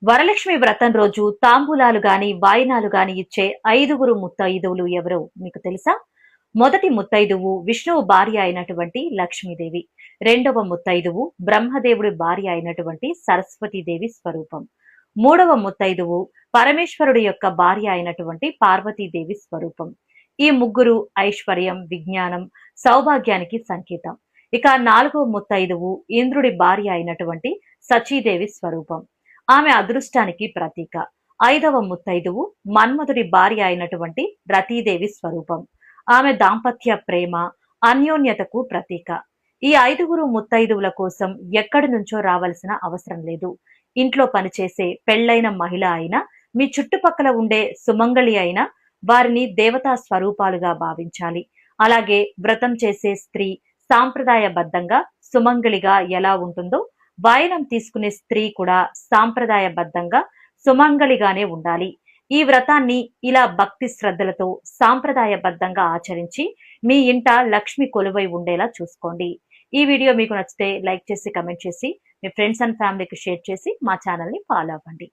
వరలక్ష్మి వ్రతం రోజు తాంబూలాలు గాని వాయినాలు గాని ఇచ్చే ఐదుగురు ముత్తైదువులు ఎవరో మీకు తెలుసా? మొదటి ముత్తైదువు విష్ణువు భార్య అయినటువంటి లక్ష్మీదేవి. రెండవ ముత్తైదువు బ్రహ్మదేవుడి భార్య అయినటువంటి సరస్వతీదేవి స్వరూపం. మూడవ ముత్తైదువు పరమేశ్వరుడి యొక్క భార్య అయినటువంటి పార్వతీదేవి స్వరూపం. ఈ ముగ్గురు ఐశ్వర్యం, విజ్ఞానం, సౌభాగ్యానికి సంకేతం. ఇక నాలుగవ ముత్తైదువు ఇంద్రుడి భార్య అయినటువంటి సచీదేవి స్వరూపం. ఆమె అదృష్టానికి ప్రతీక. ఐదవ ముత్తైదువు మన్మధుడి భార్య అయినటువంటి రతీదేవి స్వరూపం. ఆమె దాంపత్య ప్రేమ, అన్యోన్యతకు ప్రతీక. ఈ ఐదుగురు ముత్తైదువుల కోసం ఎక్కడి నుంచో రావాల్సిన అవసరం లేదు. ఇంట్లో పనిచేసే పెళ్లైన మహిళ అయినా, మీ చుట్టుపక్కల ఉండే సుమంగళి అయినా వారిని దేవతా స్వరూపాలుగా భావించాలి. అలాగే వ్రతం చేసే స్త్రీ సాంప్రదాయబద్ధంగా సుమంగళిగా ఎలా ఉంటుందో, వాయనం తీసుకునే స్త్రీ కూడా సాంప్రదాయబద్ధంగా సుమంగళిగానే ఉండాలి. ఈ వ్రతాన్ని ఇలా భక్తి శ్రద్ధలతో సాంప్రదాయబద్ధంగా ఆచరించి మీ ఇంట లక్ష్మి కొలువై ఉండేలా చూసుకోండి. ఈ వీడియో మీకు నచ్చితే లైక్ చేసి, కమెంట్ చేసి, మీ ఫ్రెండ్స్ అండ్ ఫ్యామిలీకి షేర్ చేసి మా ఛానల్ని ఫాలో అవ్వండి.